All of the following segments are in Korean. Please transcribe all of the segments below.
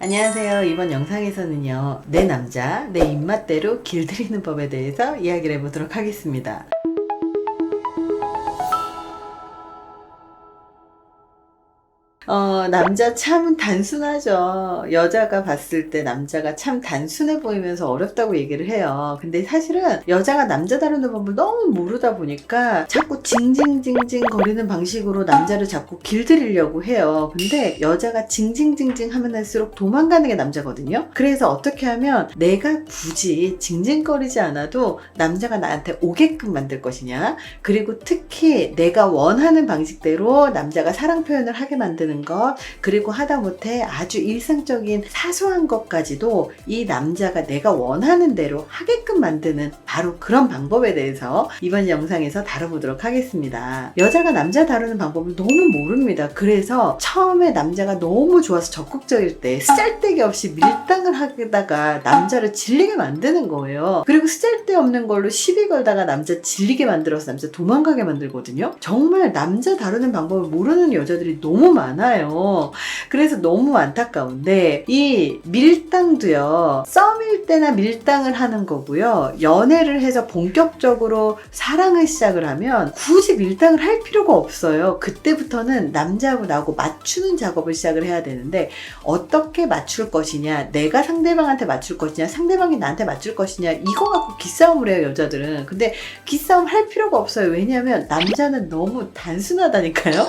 안녕하세요. 이번 영상에서는요, 내 남자, 내 입맛대로 길들이는 법에 대해서 이야기를 해보도록 하겠습니다. 남자 참 단순하죠. 여자가 봤을 때 남자가 참 단순해 보이면서 어렵다고 얘기를 해요. 근데 사실은 여자가 남자 다루는 법을 너무 모르다 보니까 자꾸 징징징징 거리는 방식으로 남자를 자꾸 길들이려고 해요. 근데 여자가 징징징징 하면 할수록 도망가는 게 남자거든요. 그래서 어떻게 하면 내가 굳이 징징거리지 않아도 남자가 나한테 오게끔 만들 것이냐, 그리고 특히 내가 원하는 방식대로 남자가 사랑 표현을 하게 만드는 것, 그리고 하다못해 아주 일상적인 사소한 것까지도 이 남자가 내가 원하는 대로 하게끔 만드는 바로 그런 방법에 대해서 이번 영상에서 다뤄보도록 하겠습니다. 여자가 남자 다루는 방법을 너무 모릅니다. 그래서 처음에 남자가 너무 좋아서 적극적일 때 쓰잘데기 없이 밀당을 하다가 남자를 질리게 만드는 거예요. 그리고 쓰잘데없는 걸로 시비 걸다가 남자 질리게 만들어서 남자 도망가게 만들거든요. 정말 남자 다루는 방법을 모르는 여자들이 너무 많아요. 그래서 너무 안타까운데, 이 밀당도요, 썸일 때나 밀당을 하는 거고요, 연애를 해서 본격적으로 사랑을 시작을 하면 굳이 밀당을 할 필요가 없어요. 그때부터는 남자하고 나하고 맞추는 작업을 시작을 해야 되는데, 어떻게 맞출 것이냐, 내가 상대방한테 맞출 것이냐, 상대방이 나한테 맞출 것이냐, 이거 갖고 기싸움을 해요, 여자들은. 근데 기싸움 할 필요가 없어요. 왜냐하면 남자는 너무 단순하다니까요.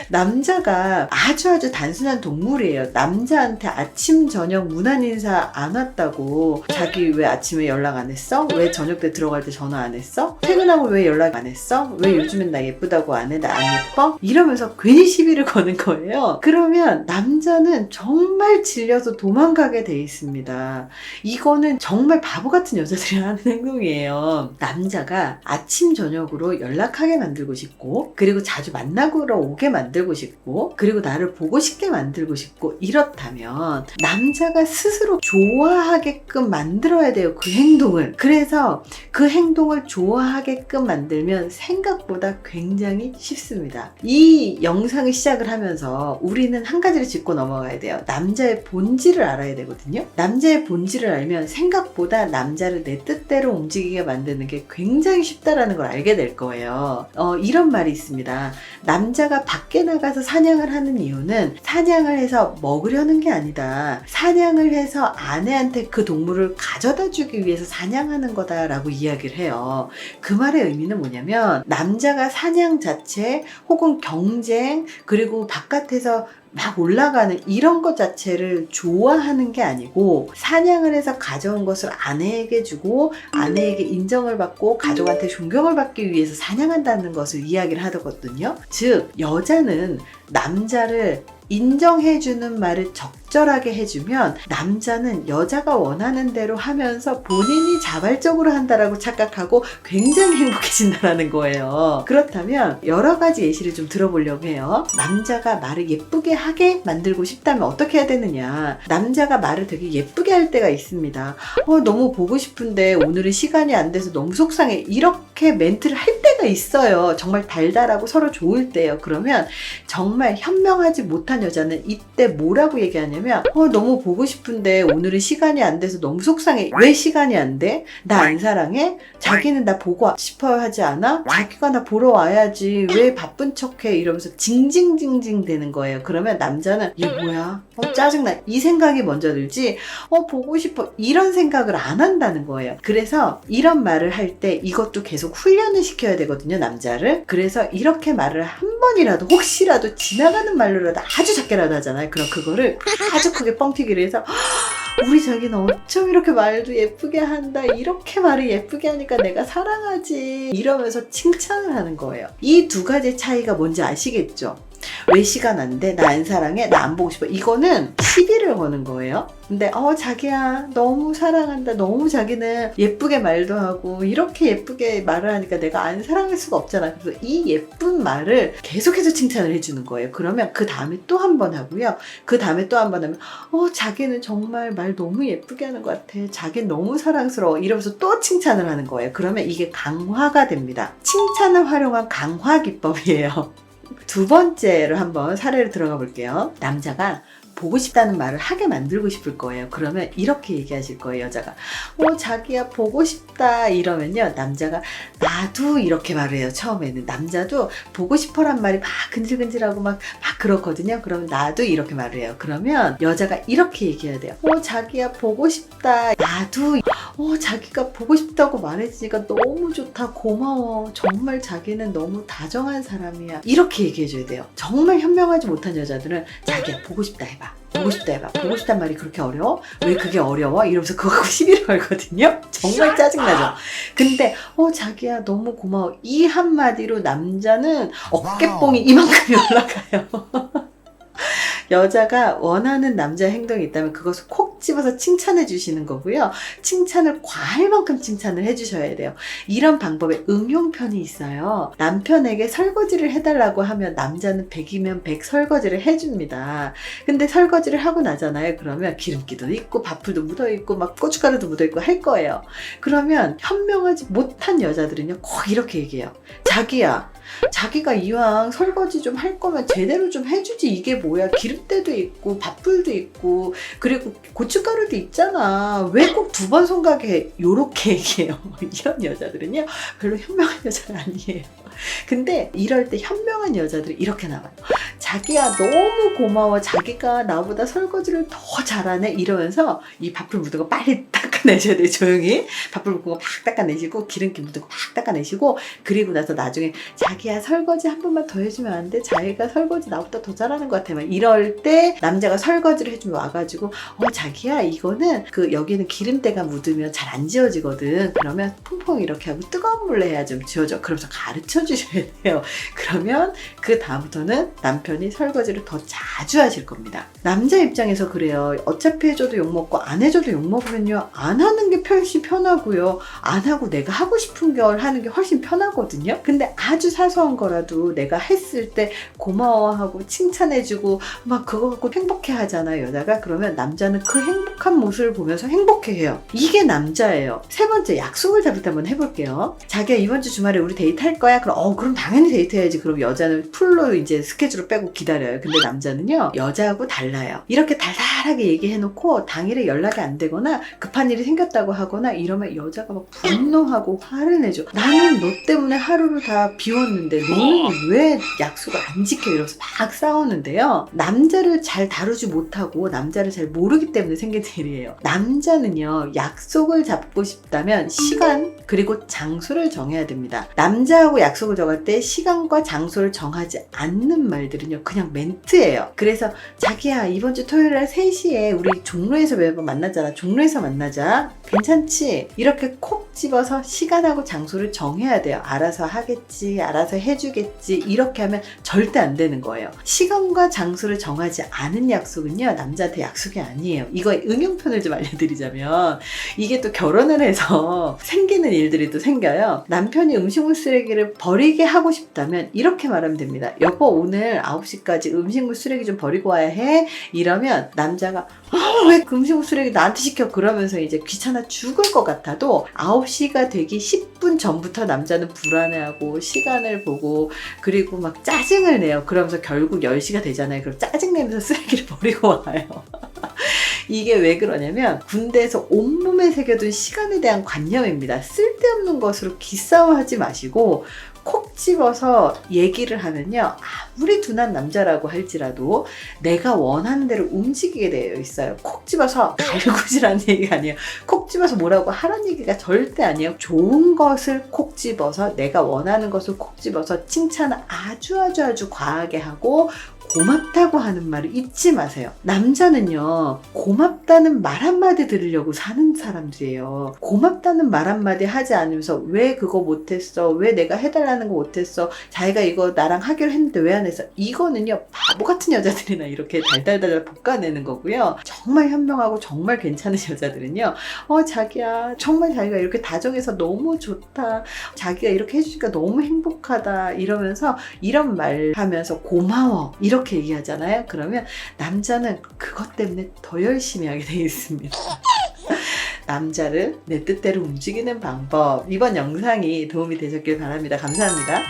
남자가 아주 단순한 동물이에요. 남자한테 아침 저녁 무난 인사 안 왔다고, 자기 왜 아침에 연락 안 했어? 왜 저녁 때 들어갈 때 전화 안 했어? 퇴근하고 왜 연락 안 했어? 왜 요즘엔 나 예쁘다고 안 해? 나 안 예뻐? 이러면서 괜히 시비를 거는 거예요. 그러면 남자는 정말 질려서 도망가게 돼 있습니다. 이거는 정말 바보 같은 여자들이 하는 행동이에요. 남자가 아침 저녁으로 연락하게 만들고 싶고, 그리고 자주 만나고 오게 만들고 싶고, 그리고 나를 보고 싶게 만들고 싶고, 이렇다면 남자가 스스로 좋아하게끔 만들어야 돼요, 그 행동을. 그래서 그 행동을 좋아하게끔 만들면 생각보다 굉장히 쉽습니다. 이 영상을 시작을 하면서 우리는 한 가지를 짚고 넘어가야 돼요. 남자의 본질을 알아야 되거든요. 남자의 본질을 알면 생각보다 남자를 내 뜻대로 움직이게 만드는 게 굉장히 쉽다라는 걸 알게 될 거예요. 이런 말이 있습니다. 남자가 밖에 나가서 사냥을 하는 이유는 사냥을 해서 먹으려는 게 아니다. 사냥을 해서 아내한테 그 동물을 가져다 주기 위해서 사냥하는 거다라고 이야기를 해요. 그 말의 의미는 뭐냐면, 남자가 사냥 자체 혹은 경쟁, 그리고 바깥에서 막 올라가는 이런 것 자체를 좋아하는 게 아니고, 사냥을 해서 가져온 것을 아내에게 주고 아내에게 인정을 받고 가족한테 존경을 받기 위해서 사냥한다는 것을 이야기를 하거든요. 즉, 여자는 남자를 인정해주는 말을 적절하게 해주면 남자는 여자가 원하는 대로 하면서 본인이 자발적으로 한다라고 착각하고 굉장히 행복해진다는 거예요. 그렇다면 여러 가지 예시를 좀 들어보려고 해요. 남자가 말을 예쁘게 하게 만들고 싶다면 어떻게 해야 되느냐. 남자가 말을 되게 예쁘게 할 때가 있습니다. 너무 보고 싶은데 오늘은 시간이 안 돼서 너무 속상해. 이렇게 멘트를 할 때가 있어요. 정말 달달하고 서로 좋을 때요. 그러면 정말 현명하지 못한 여자는 이때 뭐라고 얘기하냐면, 너무 보고 싶은데 오늘은 시간이 안 돼서 너무 속상해. 왜 시간이 안 돼? 나 안 사랑해? 자기는 나 보고 싶어 하지 않아? 자기가 나 보러 와야지. 왜 바쁜 척해? 이러면서 징징징징 되는 거예요. 그러면 남자는 얘 뭐야? 짜증나. 이 생각이 먼저 들지, 보고 싶어. 이런 생각을 안 한다는 거예요. 그래서 이런 말을 할 때 이것도 계속 훈련을 시켜야 되거든요, 남자를. 그래서 이렇게 말을 한 번이라도, 혹시라도 지나가는 말로라도 아주 작게라도 하잖아요. 그럼 그거를 아주 크게 뻥튀기를 해서, 우리 자기는 어쩜 이렇게 말도 예쁘게 한다. 이렇게 말을 예쁘게 하니까 내가 사랑하지. 이러면서 칭찬을 하는 거예요. 이 두 가지 차이가 뭔지 아시겠죠? 왜 시간 안 돼? 나 안 사랑해? 나 안 보고 싶어. 이거는 시비를 거는 거예요. 근데 자기야 너무 사랑한다. 너무 자기는 예쁘게 말도 하고 이렇게 예쁘게 말을 하니까 내가 안 사랑할 수가 없잖아. 그래서 이 예쁜 말을 계속해서 칭찬을 해주는 거예요. 그러면 그 다음에 또 한 번 하고요. 그 다음에 또 한 번 하면 자기는 정말 말 너무 예쁘게 하는 것 같아. 자기는 너무 사랑스러워. 이러면서 또 칭찬을 하는 거예요. 그러면 이게 강화가 됩니다. 칭찬을 활용한 강화 기법이에요. 두 번째로 한번 사례를 들어가 볼게요. 남자가 보고 싶다는 말을 하게 만들고 싶을 거예요. 그러면 이렇게 얘기하실 거예요. 여자가 자기야 보고 싶다 이러면요, 남자가 나도 이렇게 말을 해요. 처음에는 남자도 보고 싶어란 말이 막 근질근질하고 막 그렇거든요. 그러면 나도 이렇게 말을 해요. 그러면 여자가 이렇게 얘기해야 돼요. 자기야 보고 싶다. 나도 자기가 보고 싶다고 말해주니까 너무 좋다. 고마워. 정말 자기는 너무 다정한 사람이야. 이렇게 얘기해줘야 돼요. 정말 현명하지 못한 여자들은 자기야 보고 싶다 해봐. 보고 싶다 해봐. 보고 싶단 말이 그렇게 어려워? 왜 그게 어려워? 이러면서 그거 갖고 시비를 걸거든요. 정말 짜증나죠. 근데 자기야 너무 고마워. 이 한마디로 남자는 어깨뽕이 이만큼이 올라가요. 여자가 원하는 남자의 행동이 있다면 그것을 콕 집어서 칭찬해 주시는 거고요. 칭찬을 과할 만큼 칭찬을 해 주셔야 돼요. 이런 방법에 응용편이 있어요. 남편에게 설거지를 해달라고 하면 남자는 100이면 100 설거지를 해줍니다. 근데 설거지를 하고 나잖아요. 그러면 기름기도 있고 밥풀도 묻어있고 막 고춧가루도 묻어있고 할 거예요. 그러면 현명하지 못한 여자들은요, 꼭 이렇게 얘기해요. 자기가 이왕 설거지 좀 할 거면 제대로 좀 해주지. 이게 뭐야, 기름때도 있고 밥풀도 있고 그리고 고춧가루도 있잖아. 왜 꼭 2번 손가락에 요렇게 얘기해요. 이런 여자들은요 별로 현명한 여자가 아니에요. 근데 이럴 때 현명한 여자들이 이렇게 나와요. 자기야 너무 고마워. 자기가 나보다 설거지를 더 잘하네. 이러면서 이 밥풀 묻은 거 빨리 닦아내셔야 돼요. 조용히 밥풀 묻은 거 막 닦아내시고 기름기 묻은 거 막 닦아내시고, 그리고 나서 나중에 자기야 설거지 한 번만 더 해주면 안 돼? 자기가 설거지 나보다 더 잘하는 것 같아. 막 이럴 때 남자가 설거지를 해주면 와가지고 자기야 이거는 여기는 기름때가 묻으면 잘 안 지워지거든. 그러면 퐁퐁 이렇게 하고 뜨거운 물로 해야 좀 지워져. 그러면서 가르쳐 주셔야 돼요. 그러면 그 다음부터는 남편이 설거지를 더 자주 하실 겁니다. 남자 입장에서 그래요. 어차피 해줘도 욕먹고 안 해줘도 욕먹으면요, 안 하는 게 훨씬 편하고요. 안 하고 내가 하고 싶은 걸 하는 게 훨씬 편하거든요. 근데 아주 사소한 거라도 내가 했을 때 고마워하고 칭찬해주고 막 그거 갖고 행복해 하잖아요, 여자가. 그러면 남자는 그 행복한 모습을 보면서 행복해해요. 이게 남자예요. 세 번째, 약속을 잡을 때 한번 해볼게요. 자기야 이번 주 주말에 우리 데이트 할 거야? 그럼 당연히 데이트해야지. 그럼 여자는 풀로 이제 스케줄을 빼고 기다려요. 근데 남자는요, 여자하고 달라요. 이렇게 달달하게 얘기해놓고 당일에 연락이 안 되거나 급한 일이 생겼다고 하거나 이러면 여자가 막 분노하고 화를 내죠. 나는 너 때문에 하루를 다 비웠는데 너는 왜 약속을 안 지켜? 이러면서 막 싸우는데요. 남자를 잘 다루지 못하고 남자를 잘 모르기 때문에 생긴 일이에요. 남자는요, 약속을 잡고 싶다면 시간 그리고 장소를 정해야 됩니다. 남자하고 약속을 정할 때 시간과 장소를 정하지 않는 말들은요, 그냥 멘트예요. 그래서 자기야 이번 주 토요일 날 3시에 우리 종로에서 매번 만나잖아. 종로에서 만나자. 괜찮지? 이렇게 콕 집어서 시간하고 장소를 정해야 돼요. 알아서 하겠지, 알아서 해주겠지, 이렇게 하면 절대 안 되는 거예요. 시간과 장소를 정하지 않은 약속은요, 남자한테 약속이 아니에요. 이거 응용편을 좀 알려드리자면, 이게 또 결혼을 해서 생기는 일들이 또 생겨요. 남편이 음식물 쓰레기를 버리게 하고 싶다면 이렇게 말하면 됩니다. 여보 오늘 9시까지 음식물 쓰레기 좀 버리고 와야 해. 이러면 남자가 왜 그 음식물 쓰레기 나한테 시켜? 그러면서 이제 귀찮아 죽을 것 같아도 9시가 되기 10분 전부터 남자는 불안해하고 시간을 보고 그리고 막 짜증을 내요. 그러면서 결국 10시가 되잖아요. 그럼 짜증내면서 쓰레기를 버리고 와요. 이게 왜 그러냐면 군대에서 온몸에 새겨둔 시간에 대한 관념입니다. 쓸데없는 것으로 기싸움하지 마시고 콕 집어서 얘기를 하면요, 아무리 둔한 남자라고 할지라도 내가 원하는 대로 움직이게 되어 있어요. 콕 집어서 갈구지라는 얘기가 아니에요. 콕 집어서 뭐라고 하라는 얘기가 절대 아니에요. 좋은 것을 콕 집어서, 내가 원하는 것을 콕 집어서 칭찬을 아주 과하게 하고 고맙다고 하는 말을 잊지 마세요. 남자는요, 고맙다는 말 한마디 들으려고 사는 사람들이에요. 고맙다는 말 한마디 하지 않으면서 왜 그거 못했어? 왜 내가 해달라는 거 못했어? 자기가 이거 나랑 하기로 했는데 왜 안 했어? 이거는요, 바보 같은 여자들이나 이렇게 달달달 볶아내는 거고요. 정말 현명하고 정말 괜찮은 여자들은요, 자기야 정말 자기가 이렇게 다정해서 너무 좋다. 자기가 이렇게 해주니까 너무 행복하다. 이러면서 이런 말 하면서 고마워. 이렇게 얘기하잖아요. 그러면 남자는 그것 때문에 더 열심히 하게 되어 있습니다. 남자를 내 뜻대로 움직이는 방법. 이번 영상이 도움이 되셨길 바랍니다. 감사합니다.